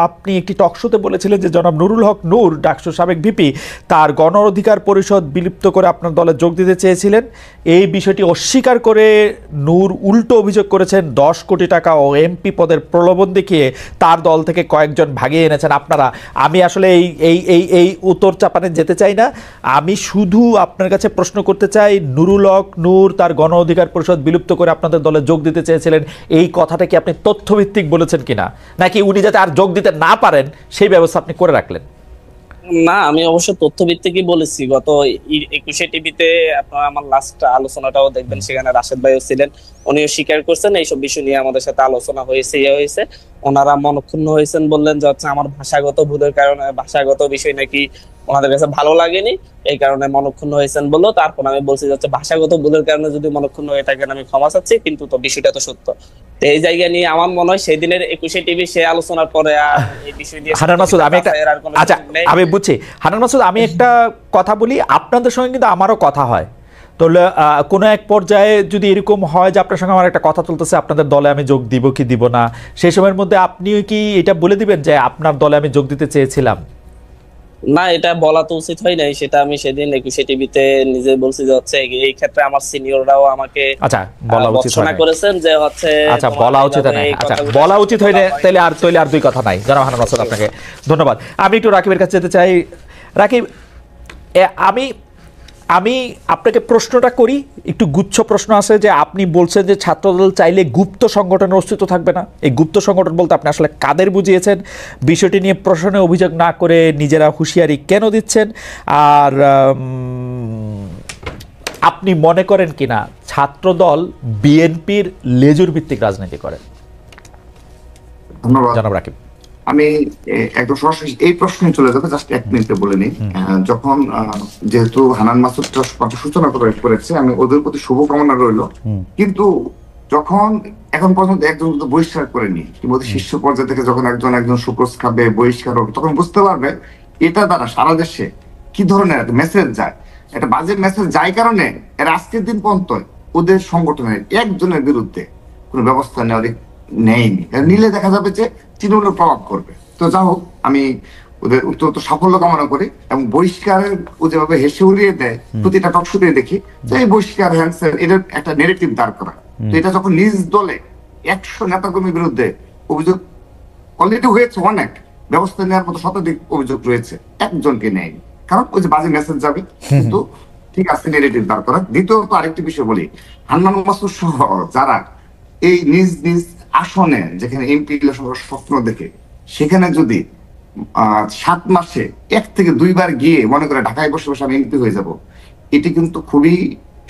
আপনি একটি টকশোতে বলেছিলেন যে জনাব নুরুল হক নূর ডাকসুর সাবেক ভিপি তার গণ অধিকার পরিষদ বিলুপ্ত করে আপনার দলে যোগ দিতে চেয়েছিলেন। এই বিষয়টি অস্বীকার করে নূর উল্টো অভিযোগ করেছেন 10 কোটি টাকা ও এমপি পদের প্রলোভন দেখিয়ে তার দল থেকে কয়েকজন ভাগিয়ে এনেছেন আপনারা। আমি আসলে এই এই এই এই উত্তর চাপানে যেতে চাই না। আমি শুধু আপনার কাছে প্রশ্ন করতে চাই, নুরুল হক নূর তার গণ অধিকার পরিষদ বিলুপ্ত করে আপনাদের দলে যোগ দিতে চেয়েছিলেন, এই কথাটা কি আপনি তথ্যভিত্তিক বলেছেন কিনা, নাকি উনি যাতে আর যোগ দিতে না পারেন সেই ব্যবস্থা আপনি করে রাখলেন? না, আমি অবশ্য তথ্যভিত্তিকই বলেছি। গত 21 টিভিতে আপনারা আমার লাস্ট আলোচনাটাও দেখবেন, সেখানে রাশেদ ভাইও ছিলেন, উনিও স্বীকার করছেন এইসব বিষয় নিয়ে আমাদের সাথে আলোচনা হয়েছে। ওনারা মনক্ষুণ্ণ হয়েছেন, বললেন যে হচ্ছে আমার ভাষাগত ভুলের কারণে, ভাষাগত বিষয় নাকি ওনাদের কাছে ভালো লাগেনি, এই কারণে মনক্ষুণ্ণ হয়েছেন বললো। তারপর আমি বলছি যে ভাষাগত ভুলের কারণে যদি মনক্ষুণ্ণ হয়ে থাকেন আমি ক্ষমা চাচ্ছি, কিন্তু তো বিষয়টা তো সত্য। এই জায়গা নিয়ে আমার মনে হয় সেই দিনের 21 টিভি সে আলোচনার পরে আর এই বিষয় নিয়ে হান্নান মাসুদ, আমি বুঝছি। হান্নান মাসুদ, আমি একটা কথা বলি, আপনাদের সঙ্গে কিন্তু আমারও কথা হয়। তাহলে কোনো এক পর্যায়ে যদি এরকম হয় যে আপনার সঙ্গে আমার একটা কথা চলতেছে আপনাদের দলে আমি যোগ দিব কি দিব না, সেই সময়ের মধ্যে আপনিও কি এটা বলে দিবেন যে আপনার দলে আমি যোগ দিতে চেয়েছিলাম? না, এটা বলা তো উচিত হয় নাই। সেটা আমি সেদিন 21 টিভিতে নিজে বলছি যে হচ্ছে এই ক্ষেত্রে আমার সিনিয়ররাও আমাকে বলা উচিত করেছেন যে হচ্ছে বলা উচিত নাই। বলা উচিত হয় না, তাহলে আর দুই কথা নাই। জনাব হান্নান মাসুদ, আপনাকে ধন্যবাদ। আমি একটু রাকিবের কাছে যেতে চাই। রাকিব, আমি আপনাকে প্রশ্নটা করি, একটু গুচ্ছ প্রশ্ন আছে। যে আপনি বলছেন যে ছাত্রদল চাইলে গুপ্ত সংগঠনের অস্তিত্ব থাকবে না। এই গুপ্ত সংগঠন বলতে আপনি আসলে কাদের বুঝিয়েছেন? বিষয়টি নিয়ে প্রশ্নে অভিযোগ না করে নিজেরা হুঁশিয়ারি কেন দিচ্ছেন? আর আপনি মনে করেন কিনা ছাত্রদল বিএনপির লেজুর ভিত্তিক রাজনীতি করে? ধন্যবাদ জনাব রাকিব। আমি একদম সরাসরি এই প্রশ্নে চলে যাবো, জাস্ট 1 মিনিটে বলে নিই। যখন যেহেতু হান্নান মাসুদ সূচনা করেছে, আমি ওদের প্রতি শুভকামনা রইল, কিন্তু যখন এখন পর্যন্ত একজন বহিষ্কার করেনি, কিংবা শীর্ষ পর্যায়ে থেকে যখন একজন সুক্রোজ খাবে, বহিষ্কার হবে, তখন বুঝতে পারবে এটা দ্বারা সারা দেশে কি ধরনের একটা মেসেজ যায়। একটা বাজে মেসেজ যায় কারণে এর আজকের দিন পর্যন্ত ওদের সংগঠনের একজনের বিরুদ্ধে কোনো ব্যবস্থা নেয়নি। নিলে দেখা যাবে যে তৃণমূলের প্রভাব করবে। তো যা হোক, আমি ওদের অত্যন্ত সাফল্য কামনা করি, এবং বহিষ্কারের যেভাবে হেসে উড়িয়ে দেয় প্রতিটা টকশোতে দেখি যে এই বহিষ্কার হ্যান্সার এটার একটা নেগেটিভ দাঁড় করা। তো এটা যখন নিজ দলে 100 নেতাকর্মীর বিরুদ্ধে অভিযোগ অলরেডি হয়েছে, অনেক ব্যবস্থা নেওয়ার মতো শতাধিক অভিযোগ রয়েছে, একজনকে নেয়নি, কারণ ওই যে বাজে মেসেজ যাবে। কিন্তু ঠিক আছে, নেগেটিভ দাঁড় করা। দ্বিতীয়ত আরেকটি বিষয় বলি, হান্নান মাসুদ সহ যারা এই নিজ নিজ আসনে যেখানে এমপি স্বপ্ন দেখে, সেখানে যদি 7 মাসে 1 থেকে 2 বার গিয়ে মনে করে ঢাকায় বসে বসে আমি এমপি হয়ে যাব, এটি কিন্তু খুবই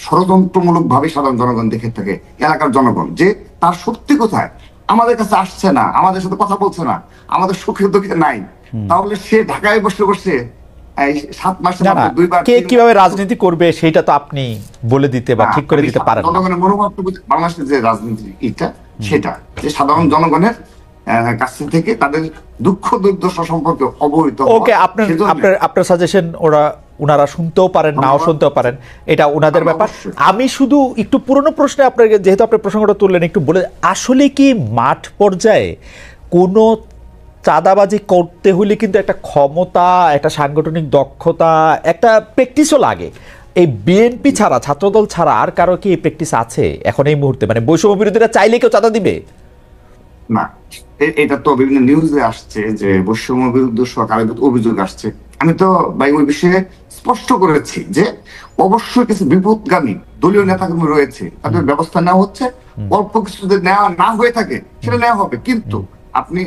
ষড়যন্ত্রমূলক ভাবে সাধারণ জনগণ দেখে থাকে, এলাকার জনগণ, যে তার সত্যি কোথায় আমাদের কাছে আসছে না, আমাদের সাথে কথা বলছে না, আমাদের সুখে দুঃখে নাই, তাহলে সে ঢাকায় বসে বসে 7 মাসে 2 বার কে কিভাবে রাজনীতি করবে সেটা তো আপনি বলে দিতে বা ঠিক করে দিতে পারেন। জনগণের মনোভাবটা বাংলাদেশের যে রাজনীতি এটা, সেটা যে সাধারণ জনগণের কাছ থেকে তাদের দুঃখ দুর্দশা সম্পর্কে অবহিত। ওকে, আপনার সাজেশন ওনারা শুনতেও পারেন, নাও শুনতেও পারেন, এটা ওনাদের ব্যাপার। আমি শুধু একটু পুরনো প্রশ্নে আপনাকে, যেহেতু আপনি প্রসঙ্গটা তুললেন, একটু বলে, আসলে কি মাঠ পর্যায়ে কোনো চাঁদাবাজি করতে হলে কিন্তু একটা ক্ষমতা, একটা সাংগঠনিক দক্ষতা, একটা প্র্যাকটিসও লাগে। এই বিএনপি ছাড়া, ছাত্রদল ছাড়া আর কারো কি এই প্র্যাকটিস আছে এখন এই মুহূর্তে? মানে বৈষম্য বিরোধীরা চাইলে কেউ চাঁদা দিবে না? এটা তো বিভিন্ন নিউজে আসছে যে বৈষম্য বিরুদ্ধে অভিযোগ আসছে। আমি তো ভাই ওই বিষয়ে স্পষ্ট করেছি যে অবশ্যই কিছু বিপদগামী দলীয় নেতাকর্মী রয়েছে, তাদের ব্যবস্থা নেওয়া হচ্ছে। অল্প কিছু যদি নেওয়া না হয়ে থাকে সেটা নেওয়া হবে, কিন্তু আপনি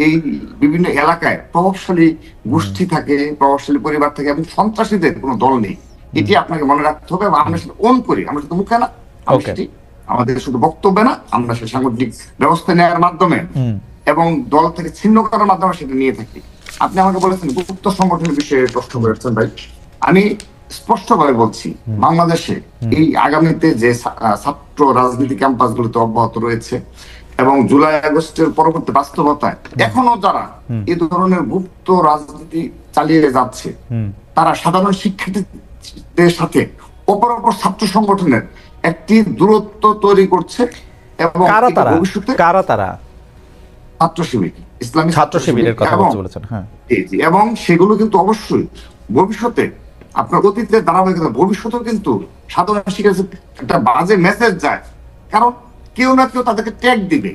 এই বিভিন্ন এলাকায় প্রভাবশালী গোষ্ঠী থাকে, প্রভাবশালী পরিবার থাকে, এবং সন্ত্রাসীদের কোনো দল নেই, এটি আপনাকে মনে রাখতে হবে। আমরা সেটা অন করি, আমরা সেটা মুখে না, আমাদের শুধু বক্তব্য না, আমরা সে সাংগঠনিক ব্যবস্থা নেওয়ার মাধ্যমে এবং দল থেকে ছিন্ন করার মাধ্যমে সেটা নিয়ে থাকি। আপনি আমাকে বলেছেন গুপ্ত সংগঠনের বিষয়ে প্রশ্ন করেছেন ভাই, আমি স্পষ্টভাবে বলছি, বাংলাদেশে এই আগামীতে যে ছাত্র রাজনীতি ক্যাম্পাস গুলোতে অব্যাহত রয়েছে এবং জুলাই আগস্টের পরবর্তী বাস্তবতায় এখনো যারা এই ধরনের গুপ্ত রাজনীতি চালিয়ে যাচ্ছে, তারা সাধারণ শিক্ষার্থীদের সাথে অপর ছাত্র সংগঠনের একটি দূরত্ব তৈরি করছে। এবং ভবিষ্যতে কারা তারা? ছাত্র শিবির, ইসলামী ছাত্র শিবিরের কথা এবং বলেছেন, হ্যাঁ এবং সেগুলো কিন্তু অবশ্যই ভবিষ্যতে আপনার অতীতের ধারাবাহিকতা ভবিষ্যতেও কিন্তু সাধারণ শিক্ষার্থীর একটা বাজে মেসেজ যায়, কারণ কেউ না কেউ তাদেরকে ট্যাগ দিবে।